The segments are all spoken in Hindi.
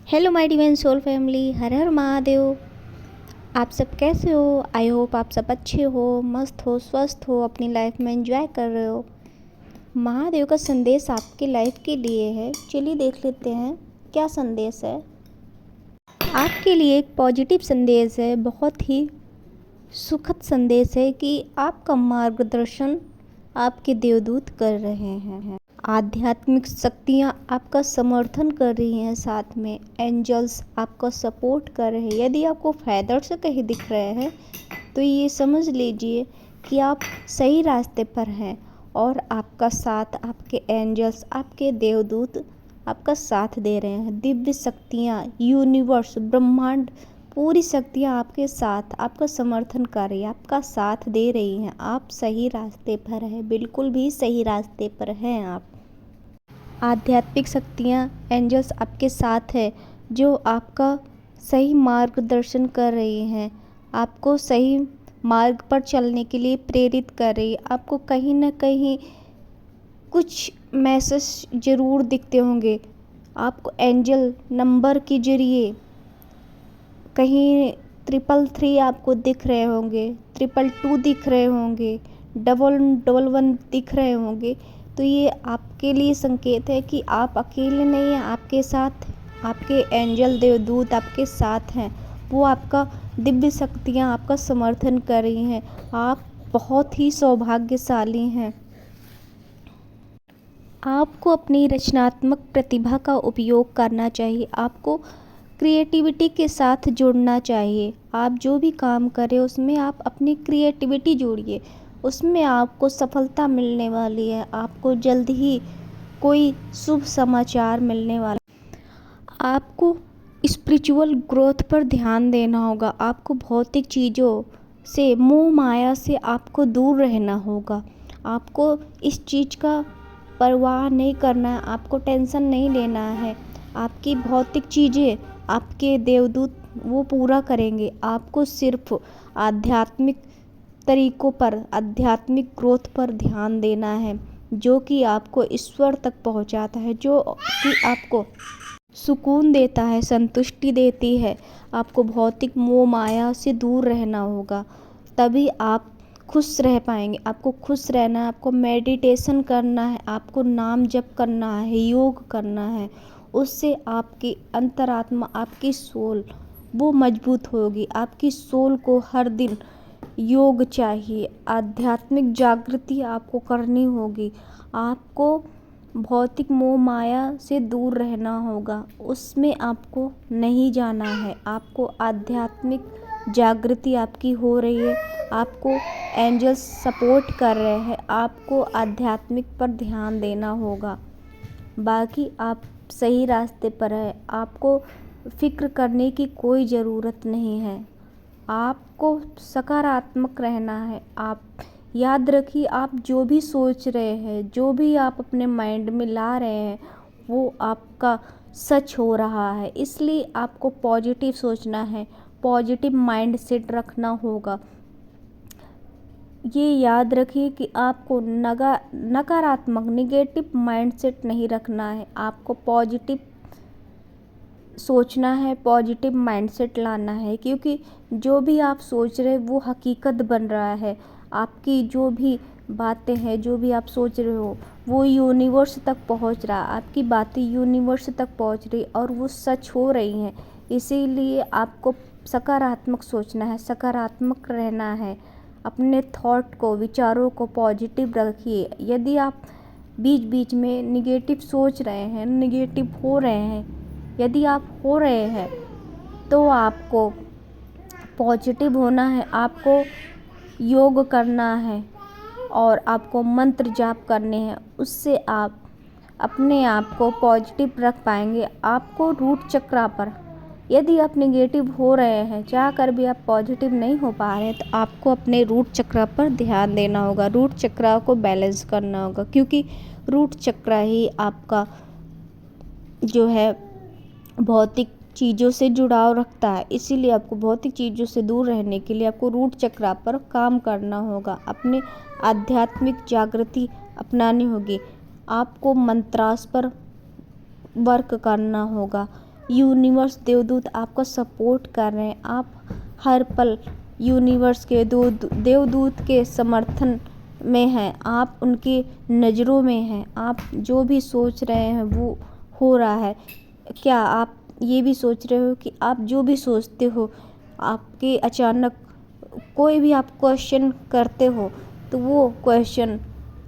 Hello my divine soul family, हर हर महादेव। आप सब कैसे हो? आई होप आप सब अच्छे हो, मस्त हो, स्वस्थ हो, अपनी लाइफ में एंजॉय कर रहे हो। महादेव का संदेश आपकी लाइफ के लिए है। चलिए देख लेते हैं क्या संदेश है। आपके लिए एक पॉजिटिव संदेश है, बहुत ही सुखद संदेश है कि आपका मार्गदर्शन आपके देवदूत कर रहे हैं। आध्यात्मिक शक्तियाँ आपका समर्थन कर रही हैं, साथ में एंजल्स आपका सपोर्ट कर रहे हैं। यदि आपको फेदर्स कहीं दिख रहे हैं तो ये समझ लीजिए कि आप सही रास्ते पर हैं और आपका साथ आपके एंजल्स, आपके देवदूत आपका साथ दे रहे हैं। दिव्य शक्तियाँ, यूनिवर्स, ब्रह्मांड, पूरी शक्तियाँ आपके साथ, आपका समर्थन कर रही है, आपका साथ दे रही हैं। आप सही रास्ते पर हैं, बिल्कुल भी सही रास्ते पर हैं आप। आध्यात्मिक शक्तियाँ, एंजल्स आपके साथ है, जो आपका सही मार्गदर्शन कर रही हैं, आपको सही मार्ग पर चलने के लिए प्रेरित कर रही है। आपको कहीं ना कहीं कुछ मैसेज ज़रूर दिखते होंगे, आपको एंजल नंबर के जरिए कहीं 333 आपको दिख रहे होंगे, 222 दिख रहे होंगे, 1111 दिख रहे होंगे। तो ये आपके लिए संकेत है कि आप अकेले नहीं हैं, आपके साथ आपके एंजल देवदूत आपके साथ हैं। वो आपका दिव्य शक्तियाँ आपका समर्थन कर रही हैं। आप बहुत ही सौभाग्यशाली हैं। आपको अपनी रचनात्मक प्रतिभा का उपयोग करना चाहिए। आपको क्रिएटिविटी के साथ जुड़ना चाहिए। आप जो भी काम करें उसमें आप अपनी क्रिएटिविटी जोड़िए, उसमें आपको सफलता मिलने वाली है। आपको जल्द ही कोई शुभ समाचार मिलने वाला। आपको स्पिरिचुअल ग्रोथ पर ध्यान देना होगा। आपको भौतिक चीज़ों से, मोह माया से आपको दूर रहना होगा। आपको इस चीज़ का परवाह नहीं करना है, आपको टेंशन नहीं लेना है। आपकी भौतिक चीज़ें आपके देवदूत वो पूरा करेंगे। आपको सिर्फ आध्यात्मिक तरीकों पर, आध्यात्मिक ग्रोथ पर ध्यान देना है, जो कि आपको ईश्वर तक पहुंचाता है, जो कि आपको सुकून देता है, संतुष्टि देती है। आपको भौतिक मोह माया से दूर रहना होगा, तभी आप खुश रह पाएंगे। आपको खुश रहना है, आपको मेडिटेशन करना है, आपको नाम जप करना है, योग करना है। उससे आपकी अंतरात्मा, आपकी सोल वो मजबूत होगी। आपकी सोल को हर दिन योग चाहिए, आध्यात्मिक जागृति आपको करनी होगी। आपको भौतिक मोह माया से दूर रहना होगा, उसमें आपको नहीं जाना है। आपको आध्यात्मिक जागृति आपकी हो रही है, आपको एंजल्स सपोर्ट कर रहे हैं। आपको आध्यात्मिक पर ध्यान देना होगा, बाकी आप सही रास्ते पर है। आपको फिक्र करने की कोई ज़रूरत नहीं है। आपको सकारात्मक रहना है। आप याद रखिए, आप जो भी सोच रहे हैं, जो भी आप अपने माइंड में ला रहे हैं, वो आपका सच हो रहा है। इसलिए आपको पॉजिटिव सोचना है, पॉजिटिव माइंड सेट रखना होगा। ये याद रखिए कि आपको नकारात्मक निगेटिव माइंड सेट नहीं रखना है। आपको पॉजिटिव सोचना है, पॉजिटिव माइंडसेट लाना है, क्योंकि जो भी आप सोच रहे हैं वो हकीकत बन रहा है। आपकी जो भी बातें हैं, जो भी आप सोच रहे हो, वो यूनिवर्स तक पहुंच रहा है। आपकी बातें यूनिवर्स तक पहुंच रही और वो सच हो रही हैं। इसीलिए आपको सकारात्मक सोचना है, सकारात्मक रहना है। अपने थॉट को, विचारों को पॉजिटिव रखिए। यदि आप बीच बीच में निगेटिव सोच रहे हैं, निगेटिव हो रहे हैं, यदि आप हो रहे हैं तो आपको पॉजिटिव होना है। आपको योग करना है और आपको मंत्र जाप करने हैं। उससे आप अपने आप को पॉजिटिव रख पाएंगे। आपको रूट चक्रा पर, यदि आप नेगेटिव हो रहे हैं, चाह कर भी आप पॉजिटिव नहीं हो पा रहे हैं, तो आपको अपने रूट चक्रा पर ध्यान देना होगा, रूट चक्रा को बैलेंस करना होगा, क्योंकि रूट चक्रा ही आपका जो है भौतिक चीज़ों से जुड़ाव रखता है। इसीलिए आपको भौतिक चीज़ों से दूर रहने के लिए आपको रूट चक्रा पर काम करना होगा, अपने आध्यात्मिक जागृति अपनानी होगी। आपको मंत्रास पर वर्क करना होगा, यूनिवर्स देवदूत आपका सपोर्ट कर रहे हैं। आप हर पल यूनिवर्स के देवदूत के समर्थन में हैं, आप उनकी नज़रों में हैं। आप जो भी सोच रहे हैं वो हो रहा है। क्या आप ये भी सोच रहे हो कि आप जो भी सोचते हो, आपके अचानक कोई भी आप क्वेश्चन करते हो तो वो क्वेश्चन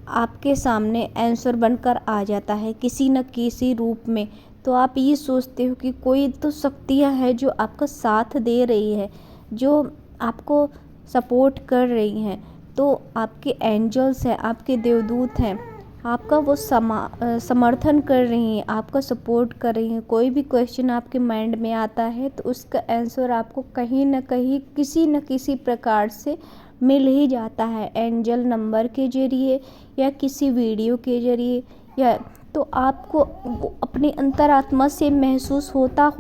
आपके सामने आंसर बनकर आ जाता है किसी न किसी रूप में। तो आप ये सोचते हो कि कोई तो शक्तियाँ हैं जो आपका साथ दे रही है, जो आपको सपोर्ट कर रही हैं। तो आपके एंजल्स हैं, आपके देवदूत हैं, आपका वो समर्थन कर रही हैं, आपका सपोर्ट कर रही हैं। कोई भी क्वेश्चन आपके माइंड में आता है तो उसका आंसर आपको कहीं न कहीं किसी न किसी प्रकार से मिल ही जाता है, एंजल नंबर के ज़रिए या किसी वीडियो के ज़रिए। या तो आपको वो अपनी अंतरात्मा से महसूस होता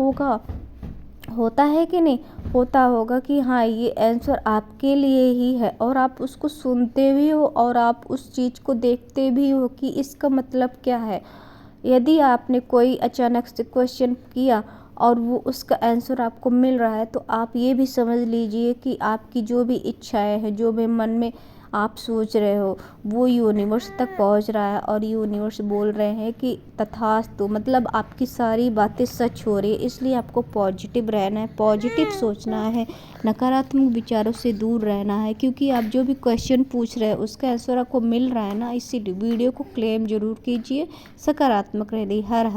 है कि नहीं होता होगा कि हाँ ये आंसर आपके लिए ही है, और आप उसको सुनते भी हो और आप उस चीज़ को देखते भी हो कि इसका मतलब क्या है। यदि आपने कोई अचानक से क्वेश्चन किया और वो उसका आंसर आपको मिल रहा है तो आप ये भी समझ लीजिए कि आपकी जो भी इच्छाएं हैं, जो भी मन में आप सोच रहे हो, वो यूनिवर्स तक पहुंच रहा है और यूनिवर्स बोल रहे हैं कि तथास्तु, मतलब आपकी सारी बातें सच हो रही है। इसलिए आपको पॉजिटिव रहना है, पॉजिटिव सोचना है, नकारात्मक विचारों से दूर रहना है। क्योंकि आप जो भी क्वेश्चन पूछ रहे हैं उसका आंसर आपको मिल रहा है ना, इसीलिए वीडियो को क्लेम जरूर कीजिए, सकारात्मक रहिए। हर